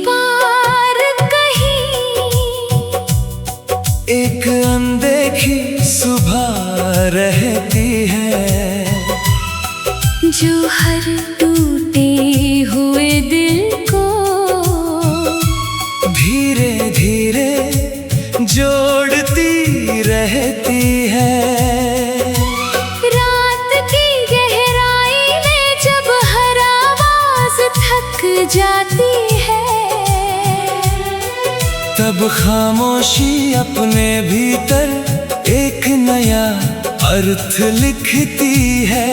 पार कहीं एक अनदेखी सुबह रहती है, जो हर टूटे हुए दिल को धीरे धीरे जोड़ती रहती है। रात की गहराई में जब हर आवाज थक जाती है, तब खामोशी अपने भीतर एक नया अर्थ लिखती है।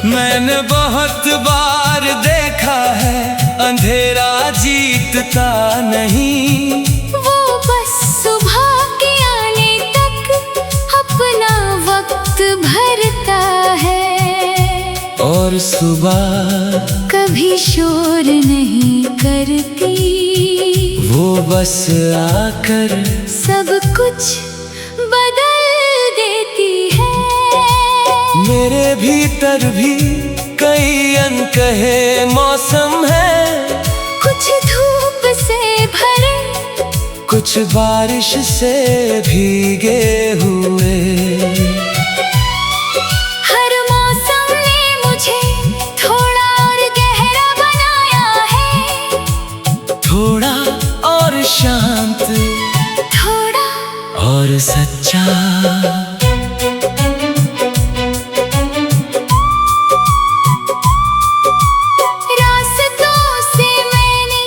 मैंने बहुत बार देखा है अंधेरा जीतता नहीं, वो बस सुबह के आने तक अपना वक्त भरता है। और सुबह कभी शोर नहीं करती, वो बस आकर सब कुछ बदल देती है। मेरे भीतर भी कई अनकहे मौसम है, कुछ धूप से भरे, कुछ बारिश से भीगे हुए। हर मौसम ने मुझे थोड़ा और गहरा बनाया है, थोड़ा और शांत, थोड़ा और सच्चा। रास्तों से मैंने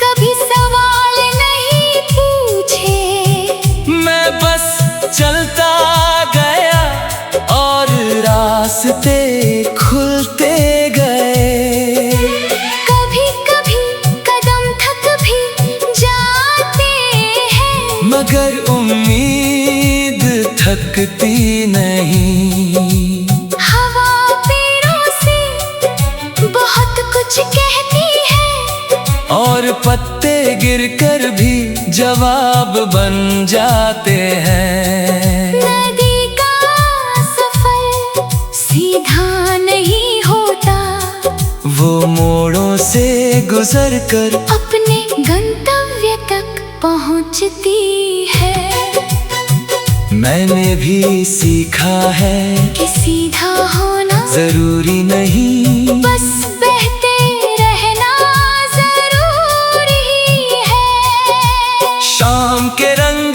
कभी सवाल नहीं पूछे, मैं बस चलता गया और रास्ते खुलते गए। कभी कभी कदम थक भी जाते हैं, मगर उम्मीद थकती नहीं। हवा पेड़ों से बहुत कुछ कहती है, और पत्ते गिरकर भी जवाब बन जाते हैं। नदी का सफर सीधा नहीं होता, वो मोड़ों से गुजर कर अपने गंतव्य तक पहुंचती है। मैंने भी सीखा है कि सीधा होना जरूरी नहीं, बस बहते रहना जरूरी है। शाम के रंग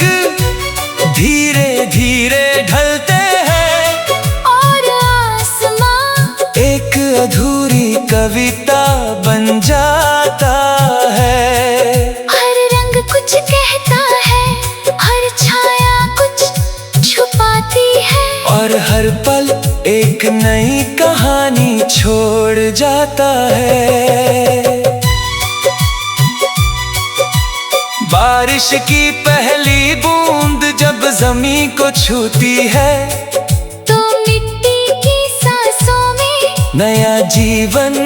धीरे धीरे ढलते हैं, और आसमां एक अधूरी कविता बन जाता है। हर रंग कुछ कहता है, हर छाया कुछ छुपाती है, और हर पल एक नई कहानी छोड़ जाता है। बारिश की पहली बूंद जब जमीन को छूती है, तो मिट्टी की सांसों में नया जीवन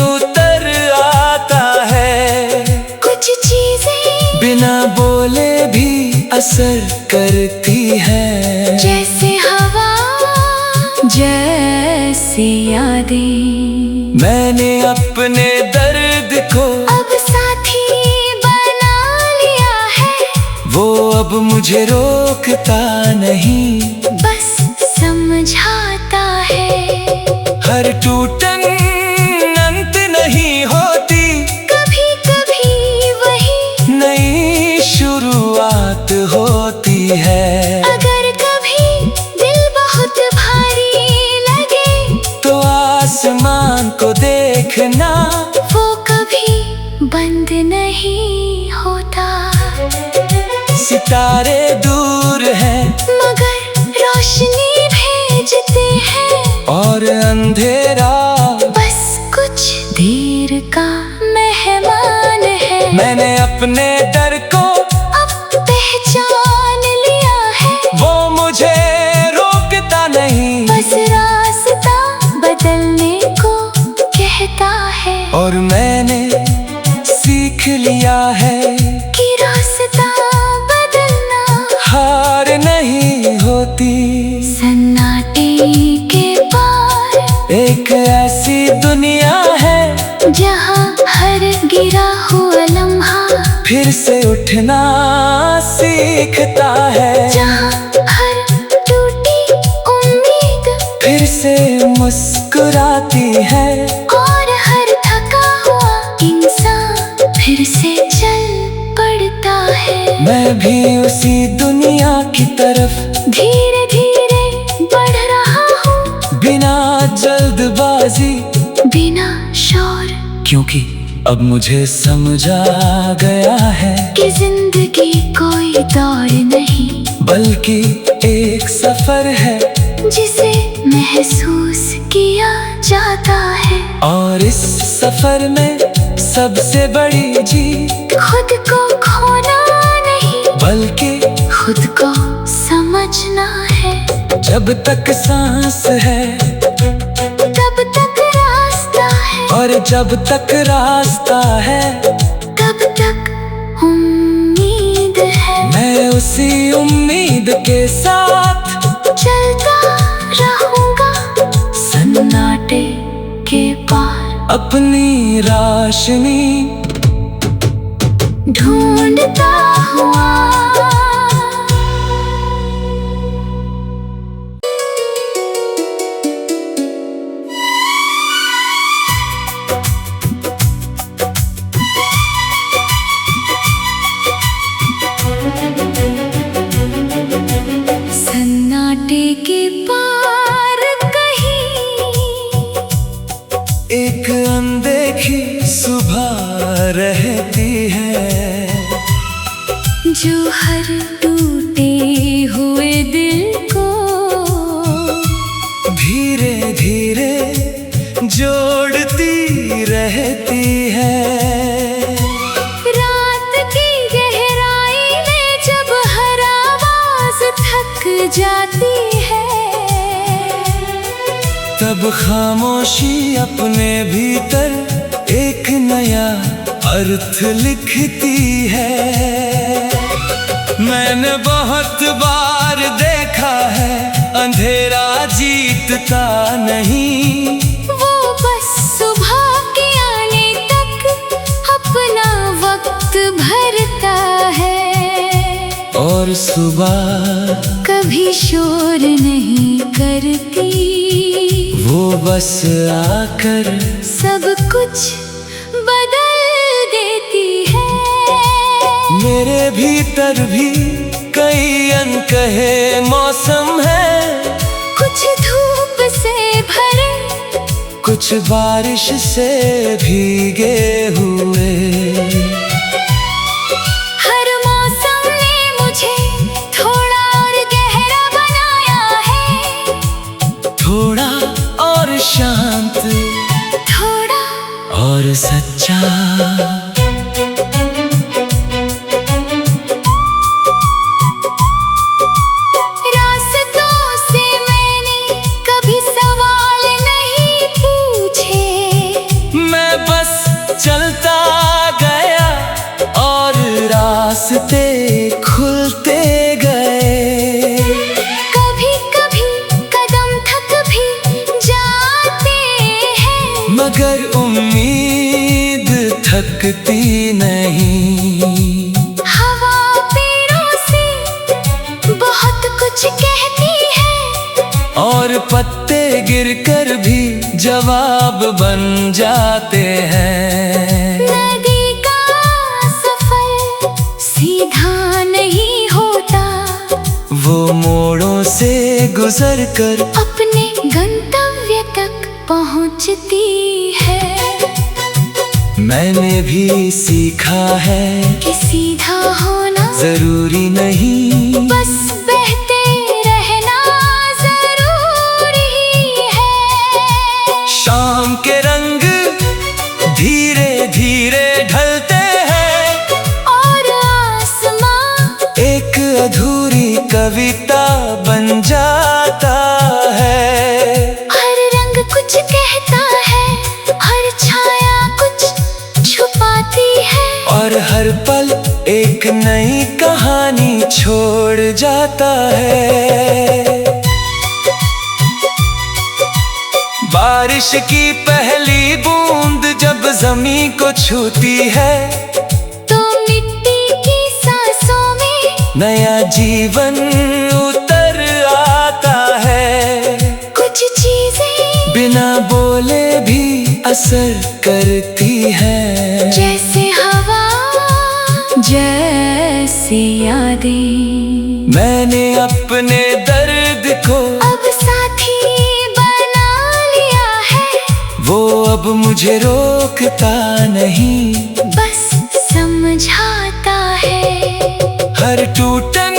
उतर आता है। कुछ चीजें बिना बोले भी असर करती है, जैसे हवा, जैसे यादें। मैंने अपने दर्द को अब साथी बना लिया है, वो अब मुझे रोकता नहीं, बस समझाता है। हर टूटन अंत नहीं होती, कभी कभी वही नई शुरुआत होती है। अगर कभी दिल बहुत भारी लगे, तो आसमान को देखना, वो कभी बंद नहीं होता। सितारे दूर हैं मगर रोशनी भेजते हैं, और अंधेरा बस कुछ देर का मेहमान है। मैंने अपने डर को अब पहचान लिया है, वो मुझे रोकता नहीं, बस रास्ता बदलने को कहता है। और मैंने सीख लिया है कि रास्ता बदलना हार नहीं होती। सन्नाटे के पार एक ऐसी दुनिया है जहाँ हर गिरा हुआ लम्हा फिर से उठना सीखता है। जहाँ हर टूटी उम्मीद फिर से मुस्कुराती है। और हर थका हुआ इंसान फिर से चल पड़ता है। मैं भी उसी दुनिया की तरफ धीरे धीरे बढ़ रहा हूँ, बिना जल्दबाजी बिना शोर, क्योंकि अब मुझे समझ आ गया है कि जिंदगी कोई दौड़ नहीं बल्कि एक सफर है जिसे महसूस किया जाता है। और इस सफर में सबसे बड़ी जीत खुद को खोना नहीं बल्कि खुद को समझना है। जब तक सांस है तब तक रास्ता है, और जब तक रास्ता है तब तक उम्मीद है। मैं उसी उम्मीद के साथ चलता रहूंगा सन्नाटे के पार, अपनी रोशनी ढूंढता हुआ। सन्नाटे के पार कहीं एक अनदेखी सुबह रहती है जो हर टूटे हुए दिल को धीरे धीरे जोड़ती रहती है। रात की गहराई में जब हर आवाज थक जाती है, तब खामोशी अपने भीतर एक नया अर्थ लिखती है। मैंने बहुत बार देखा है अंधेरा जीतता नहीं, वो बस सुबह के आने तक अपना वक्त भरता है। और सुबह कभी शोर नहीं करती, वो बस आकर सब कुछ बदल देती है। मेरे भीतर भी कई अनकहे मौसम है, कुछ धूप से भरे, कुछ बारिश से भीगे हुए। हर मौसम ने मुझे थोड़ा और गहरा बनाया है, थोड़ा और शांत, थोड़ा और सच्चा। रास्तों से मैंने कभी सवाल नहीं पूछे, मैं बस चलता गया और रास्ते खुलते गए। कभी कभी कदम थक भी जाते हैं, मगर उम्मीद थकती नहीं। हवा पेड़ों से बहुत कुछ कहती है, और पत्ते गिरकर भी जवाब बन जाते हैं। नदी का सफर सीधा नहीं होता, वो मोड़ों से गुजर कर अपने गंतव्य तक पहुंचती है। मैंने भी सीखा है कि सीधा होना जरूरी नहीं, बस बहते रहना जरूरी है। शाम के रंग धीरे धीरे ढलते हैं, और आसमां एक अधूरी कविता बन जाता है। हर रंग कुछ कहता है, हर छाया कुछ छुपाती है, और हर पल एक नई कहानी छोड़ जाता है। बारिश की पहली बूंद जब जमीन को छूती है तो मिट्टी की सांसों में नया जीवन उतर आता है। कुछ चीजें बिना बोले भी असर करती है, जैसे हवा, जैसे यादें। मैंने अपने दर्द को अब साथी बना लिया है, वो अब मुझे रोकता नहीं, बस समझाता है। हर टूटन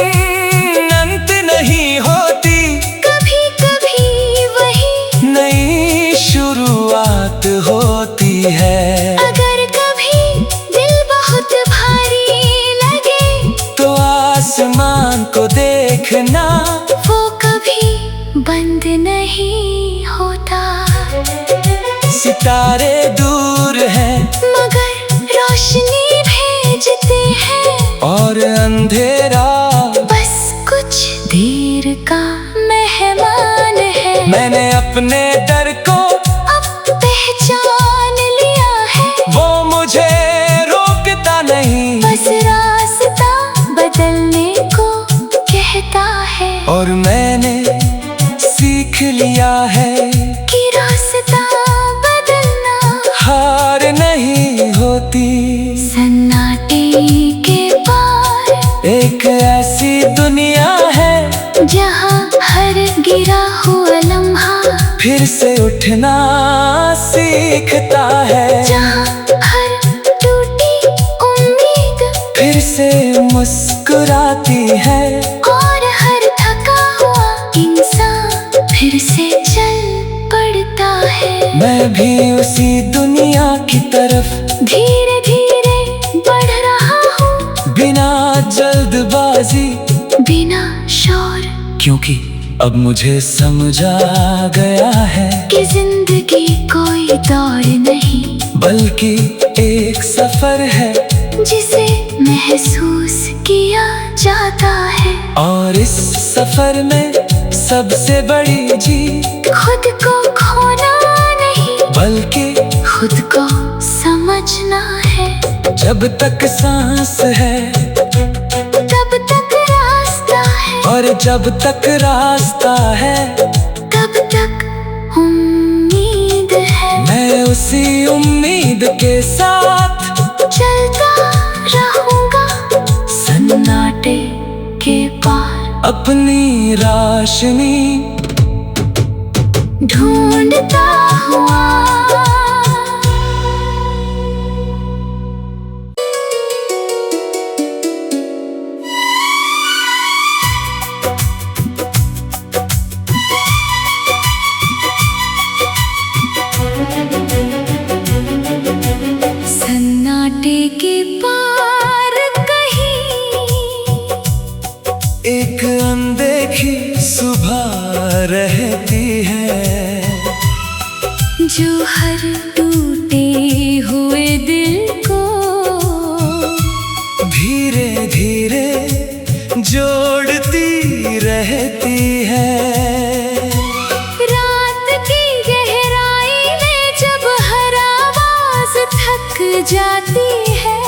अंत नहीं होती, कभी कभी वही नई शुरुआत होती है। अगर कभी दिल बहुत भारी लगे तो आसमान को देखना, वो कभी बंद नहीं होता। सितारे दूर हैं मगर रोशनी भेजते हैं, और अंधेरा बस कुछ देर का मेहमान है। मैंने अपने डर को अब पहचान लिया है, वो मुझे रोकता नहीं, बस रास्ता बदलने को कहता है। और मैंने सीख लिया है कि रास्ता बदलना हार नहीं होती। सन्नाटे के पार एक ऐसी दुनिया है जहाँ हर गिरा हुआ लम्हा फिर से उठना सीखता है, जहाँ हर टूटी उम्मीद फिर से मुस्कुराती है, और हर थका हुआ इंसान फिर से चल पड़ता है। मैं भी उसी दुनिया की तरफ धीरे धीरे बढ़ रहा हूँ, बिना जल्दबाजी, बिना शोर, क्योंकि अब मुझे समझ आ गया है कि जिंदगी कोई दौड़ नहीं, बल्कि एक सफर है जिसे महसूस किया जाता है। और इस सफर में सबसे बड़ी जीत खुद को खोना नहीं, बल्कि खुद को समझना है। जब तक सांस है तब तक रास्ता है, और जब तक रास्ता है तब तक उम्मीद है। मैं उसी उम्मीद के साथ चलता रहूंगा सन्नाटे के पार, अपनी रोशनी ढूंढता हुआ। सन्नाटे के पार कहीं एक अनदेखी सुबह रहती है, जो हर टूटे हुए दिल को धीरे धीरे जोड़ती रहती है। रात की गहराई में जब हर आवाज थक जाती है,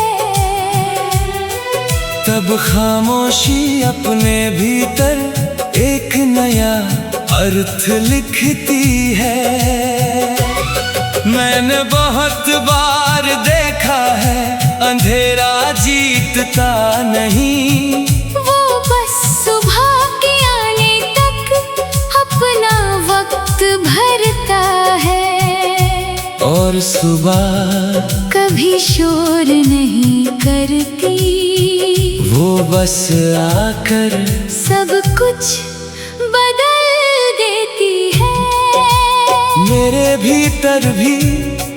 तब खामोशी अपने भीतर एक नया अर्थ लिखती है। मैंने बहुत बार देखा है अंधेरा जीतता नहीं, वो बस सुबह के आने तक अपना वक्त भरता है। और सुबह कभी शोर नहीं करती, वो बस आकर सब कुछ बदल देती है। मेरे भीतर भी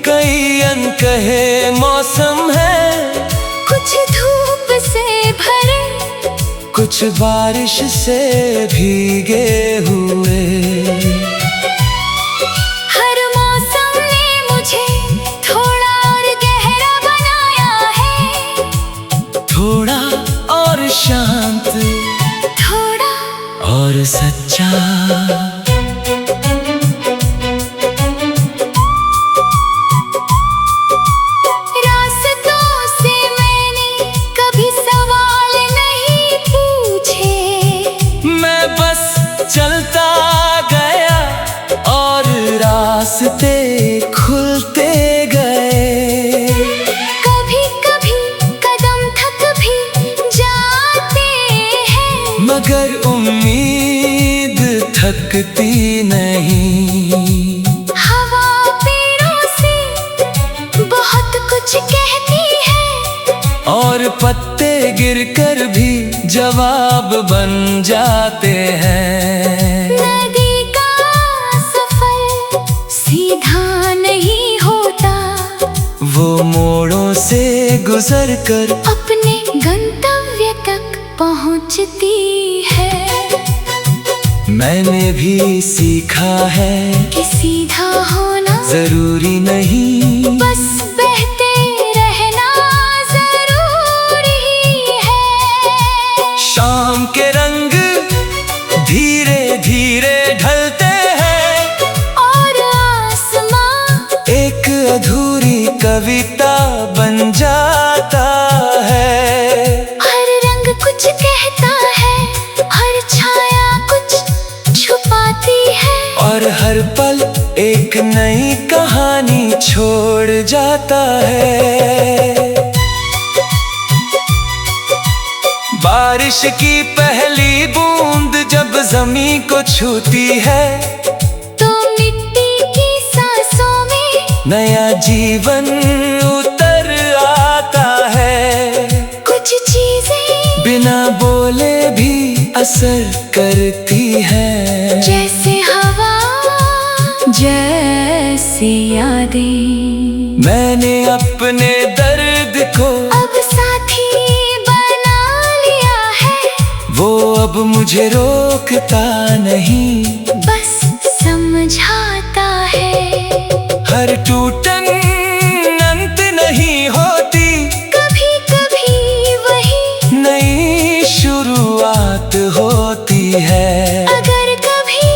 कई अनकहे मौसम है, कुछ धूप से भरे, कुछ बारिश से भीगे हुए। हर मौसम ने मुझे थोड़ा और गहरा बनाया है, थोड़ा और शांत, थोड़ा और सच्चा। थकती नहीं। हवा पेड़ों से बहुत कुछ कहती है, और पत्ते गिरकर भी जवाब बन जाते हैं। नदी का सफर सीधा नहीं होता, वो मोड़ों से गुजरकर अपने गंतव्य तक पहुंचती है। मैंने भी सीखा है कि सीधा होना जरूरी नहीं, बस बहते रहना जरूरी है। शाम के रंग धीरे धीरे ढलते हैं, और आसमां एक अधूरी कविता बन जाता है। हर रंग कुछ कहता है, हर छाया कुछ छुपाती है, और हर पल एक नई कहानी छोड़ जाता है। बारिश की पहली बूंद जब जमीन को छूती है, तो मिट्टी की सांसों में नया जीवन उतर आता है। कुछ चीजें बिना बोले भी असर करती है, जैसे हवा, जैसे यादें। मैंने अपने दर्द को अब साथी बना लिया है, वो अब मुझे रोकता नहीं, बस समझाता है। हर टूटन अंत नहीं होती, कभी कभी वही नई शुरुआत होती है। अगर कभी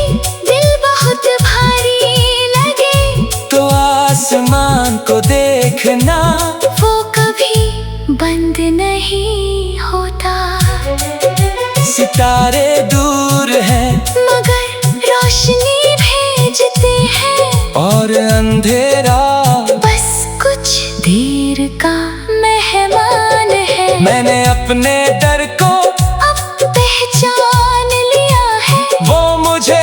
दिल बहुत भारी लगे, तो आसमान को देखना, वो कभी बंद नहीं होता। सितारे दूर हैं मगर रोशनी भेजते हैं, और अंधेरा बस कुछ देर का मेहमान है। मैंने अपने डर को अब पहचान लिया है, वो मुझे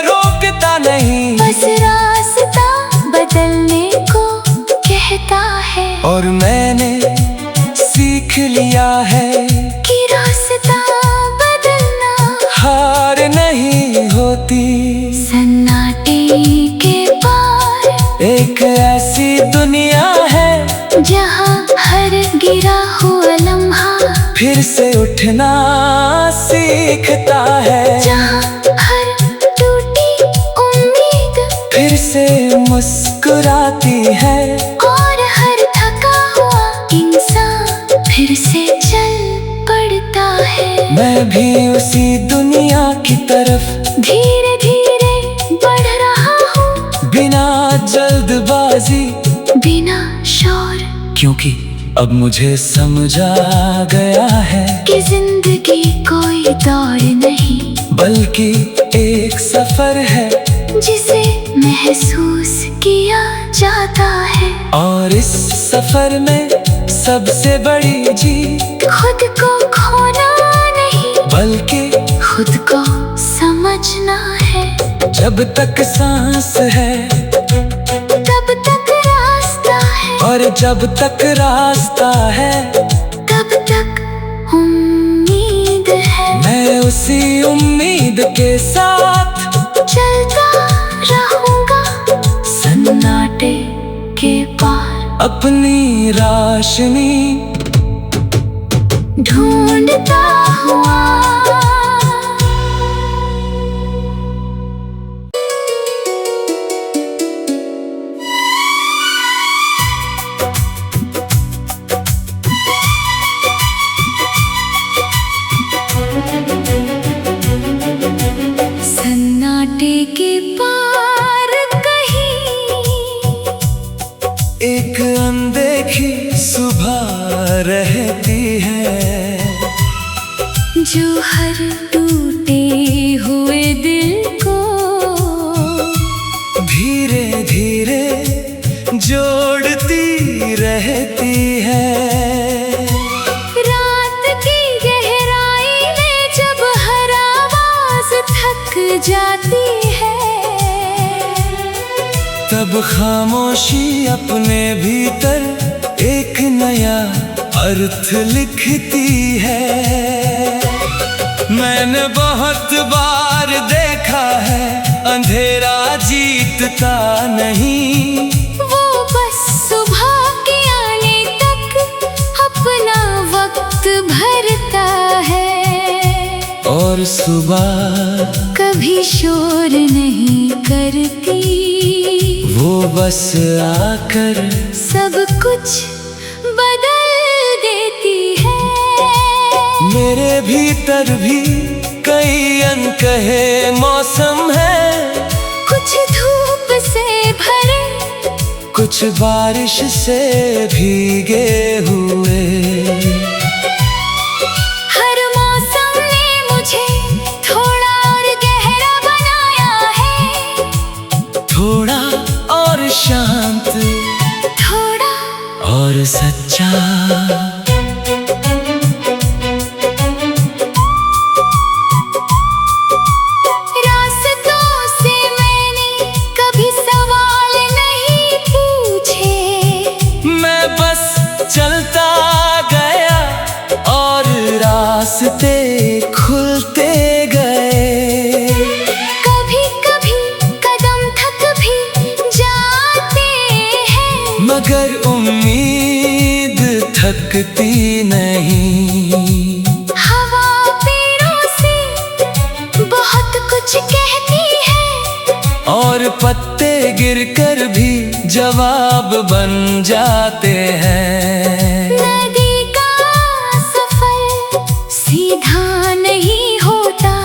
रोकता नहीं, बस रास्ता बदलने को कहता है। और मैंने सीख लिया है कि रास्ता बदलना हार नहीं होती। सन्नाटे के पार एक ऐसी दुनिया है, जहाँ हर गिरा हुआ लम्हा फिर से उठना सीखता है, जहाँ हर टूटी उम्मीद फिर से मुस्कुराती है, और हर थका हुआ इंसान फिर से चल पड़ता है। मैं भी उसी दुनिया की तरफ धीरे धीरे बढ़ रहा हूँ, बिना जल्दबाजी, बिना शोर, क्योंकि अब मुझे समझा गया है कि जिंदगी कोई दौड़ नहीं, बल्कि एक सफर है जिसे महसूस किया जाता है। और इस सफर में सबसे बड़ी जीत खुद को खोना नहीं, बल्कि खुद को समझना है। जब तक सांस है तब तक रास्ता है, और जब तक रास्ता है तब तक उम्मीद है। मैं उसी उम्मीद के साथ चलता रहूंगा सन्नाटे के पार, अपनी रोशनी ढूंढता हुआ। सन्नाटे के पार कहीं एक अनदेखी सुबह रहती है, जो हर टूटे हुए दिल को धीरे धीरे जोड़ती रहती है। रात की गहराई में जब हर आवाज थक जाती अब खामोशी अपने भीतर एक नया अर्थ लिखती है। मैंने बहुत बार देखा है अंधेरा जीतता नहीं, वो बस सुबह के आने तक अपना वक्त भरता है। और सुबह कभी शोर नहीं करती, वो बस आकर सब कुछ बदल देती है। मेरे भीतर भी कई अनकहे मौसम है, कुछ धूप से भरे, कुछ बारिश से भीगे हुए। हर मौसम ने मुझे थोड़ा और गहरा बनाया है, थोड़ा और शांत, थोड़ा और सच्चा। रास्तों से मैंने कभी सवाल नहीं पूछे, मैं बस चलता गया और रास्ते खुलते गए। कभी कभी कदम थक भी जाते हैं, मगर उम्मीद थकती नहीं। हवा पेड़ों से बहुत कुछ कहती है, और पत्ते गिरकर भी जवाब बन जाते हैं। नदी का सफर सीधा नहीं होता,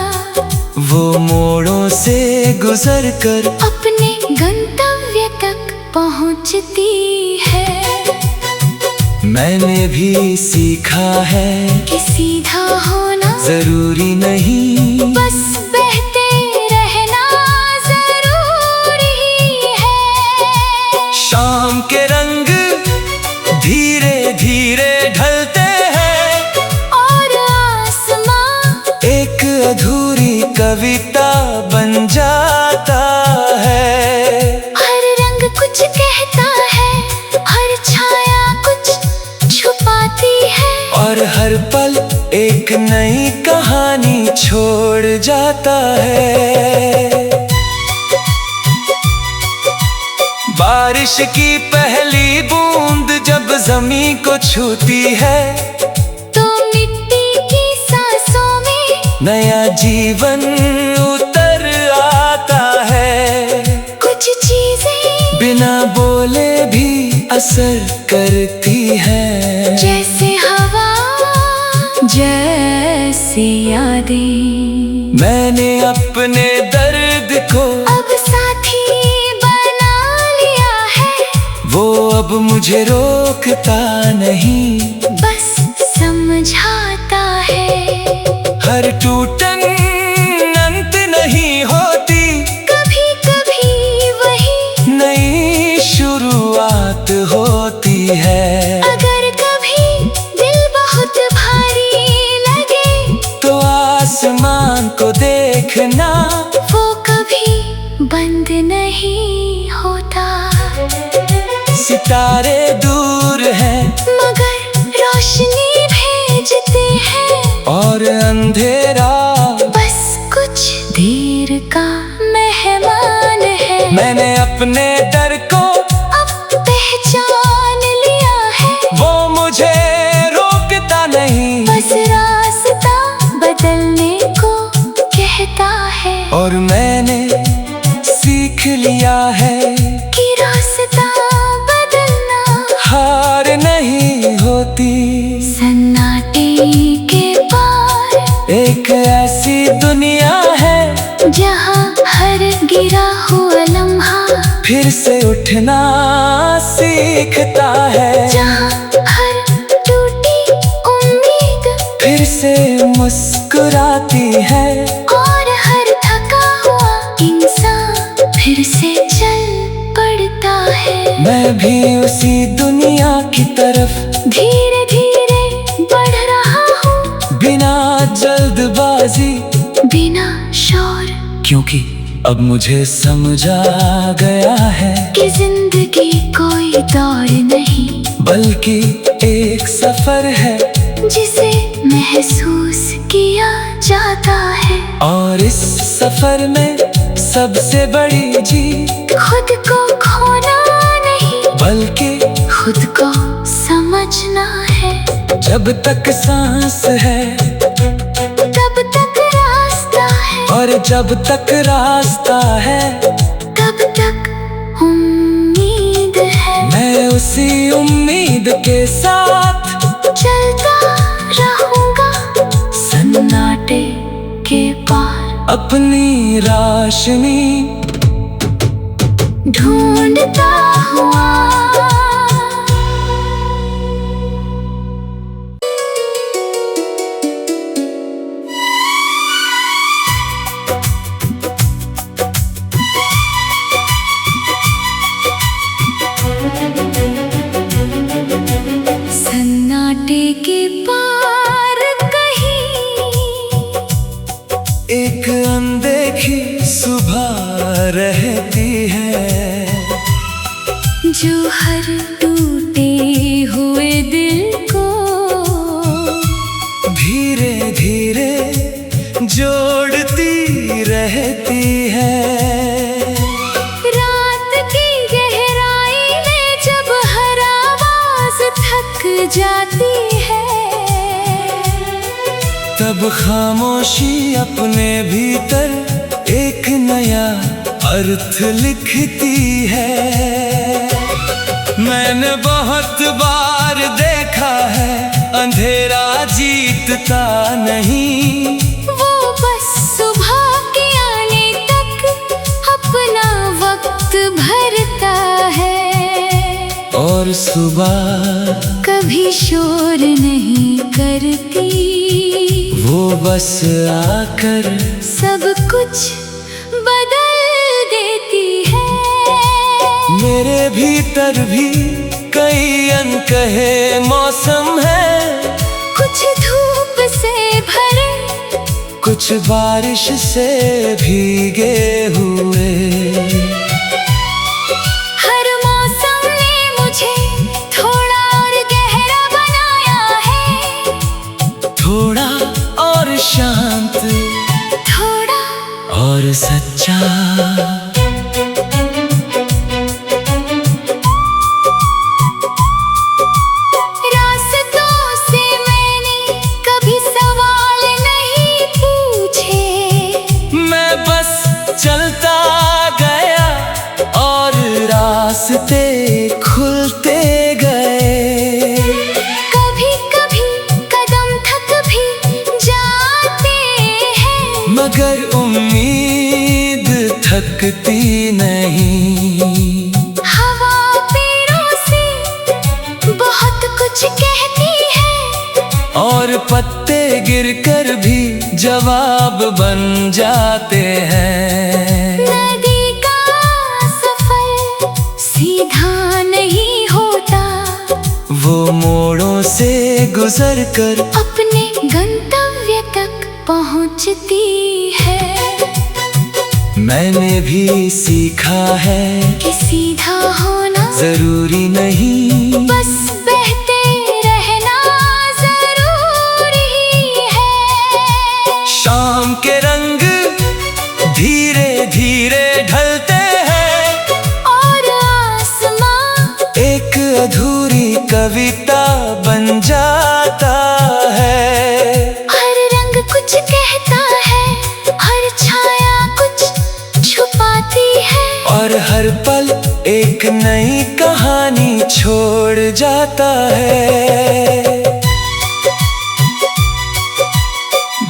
वो मोड़ों से गुजर कर अपने गंतव्य तक पहुंचती है। मैंने भी सीखा है कि सीधा होना जरूरी नहीं, बस बहते रहना जरूरी है। शाम के रंग धीरे धीरे ढलते हैं, और आसमां एक अधूरी कविता बन जाता है। हर रंग कुछ कहता है, हर छाया कुछ छुपाती है, और हर पल एक नई कहानी छोड़ जाता है। बारिश की पहली बूंद जब जमीन को छूती है, तो मिट्टी की सांसों में नया जीवन उतर आता है। कुछ चीजें बिना बोले भी असर करती है, जैसे हवा, जैसे यादें। मैंने अपने दर्द को अब साथी बना लिया है, वो अब मुझे रोकता नहीं, बस समझाता है। हर टूटन अंत नहीं होती, कभी कभी वही नई शुरुआत होती है। अगर कभी दिल बहुत भारी लगे, तो आसमान को देखना, वो कभी बंद नहीं होता। सितारे दूर हैं मगर रोशनी भेजते हैं, और अंधेरा बस कुछ देर का मेहमान है। मैंने अपने डर को अब पहचान लिया है, वो मुझे रोकता नहीं, बस रास्ता बदलने को कहता है। और मैंने सीख लिया है कि रास्ता बदलना हार नहीं होती। सन्नाटे के पार एक ऐसी दुनिया है, जहाँ हर गिरा हुआ लम्हा फिर से उठना सीखता है, जहाँ हर टूटी उम्मीद फिर से मुस्कुराती है, और हर थका हुआ इंसान फिर से चल पड़ता है। मैं भी उसी दुनिया की तरफ धीरे धीरे बढ़ रहा हूँ, बिना जल्दबाजी, बिना शोर, क्योंकि अब मुझे समझ आ गया है कि जिंदगी कोई दौड़ नहीं, बल्कि एक सफर है जिसे महसूस किया जाता है। और इस सफर में सबसे बड़ी जीत खुद को खोना नहीं, बल्कि खुद को समझना है। जब तक सांस है तब तक रास्ता है, और जब तक रास्ता है तब तक उम्मीद है। मैं उसी उम्मीद के साथ चलता रहूंगा सन्नाटे के पार, अपनी रोशनी ढूंढता हुआ। सन्नाटे के पार कहीं एक अनदेखी सुबह रहती है, जो हर टूटे हुए दिल को धीरे धीरे जोड़ती रहती है। रात की गहराई में जब हर आवाज थक जाती है, तब खामोशी अपने भीतर एक नया अर्थ लिखती है। मैंने बहुत बार देखा है अंधेरा जीतता नहीं, वो बस सुबह के आने तक अपना वक्त भरता है। और सुबह कभी शोर नहीं करती, वो बस आकर सब कुछ बदल देती है। मेरे भीतर भी कई अनकहे मौसम है, कुछ धूप से भरे, कुछ बारिश से भीगे हुए। हर मौसम ने मुझे थोड़ा और गहरा बनाया है, थोड़ा और शांत, थोड़ा और सच्चा। रास्तों से मैंने कभी सवाल नहीं पूछे, मैं बस चलता गया और रास्ते खुलते गए। कभी कभी कदम थक भी जाते हैं, मगर उम्मीद थकती नहीं। हवा पेड़ों से बहुत कुछ कहती है, और पत्ते गिरकर भी जवाब बन जाते हैं। नदी का सफर सीधा नहीं होता, वो मोड़ों से गुजर कर अपने गंतव्य तक पहुंचती है। मैंने भी सीखा है कि सीधा होना जरूरी नहीं, बस बहते रहना जरूरी है। शाम के रंग धीरे धीरे ढलते हैं, और आसमां एक अधूरी कविता बन जाता है। हर रंग कुछ कहता है, हर छाया कुछ छुपाती है, और हर पल एक नई कहानी छोड़ जाता है।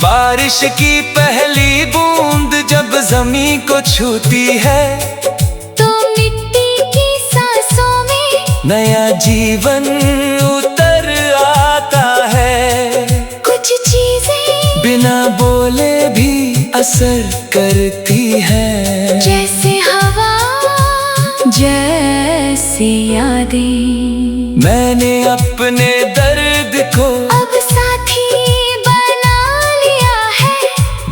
बारिश की पहली बूंद जब जमीन को छूती है, तो मिट्टी की सांसों में नया जीवन उतर आता है। कुछ चीजें बिना बोले भी असर करती है, जैसे हवा, जैसे यादें। मैंने अपने दर्द को अब साथी बना लिया है,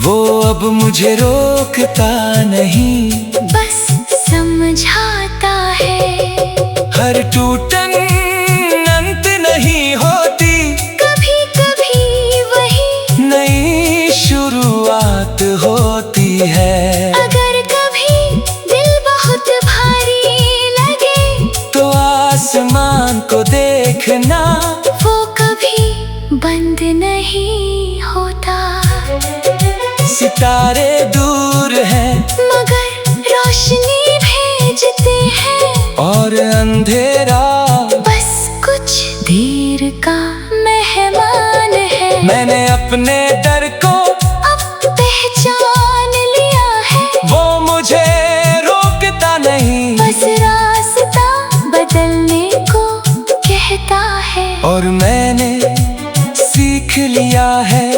वो अब मुझे रोकता नहीं, बस समझाता है। हर टूटन अंत नहीं होती, कभी कभी वही नई शुरुआत होती है। अगर कभी दिल बहुत भारी लगे, तो आसमान को देखना, वो कभी बंद नहीं होता। सितारे दूर हैं मगर रोशनी भेजते हैं, और अंधेरा बस कुछ देर का मेहमान है। मैंने अपने डर को अब पहचान लिया है, वो मुझे रोकता नहीं, बस रास्ता बदलने को कहता है। और मैंने सीख लिया है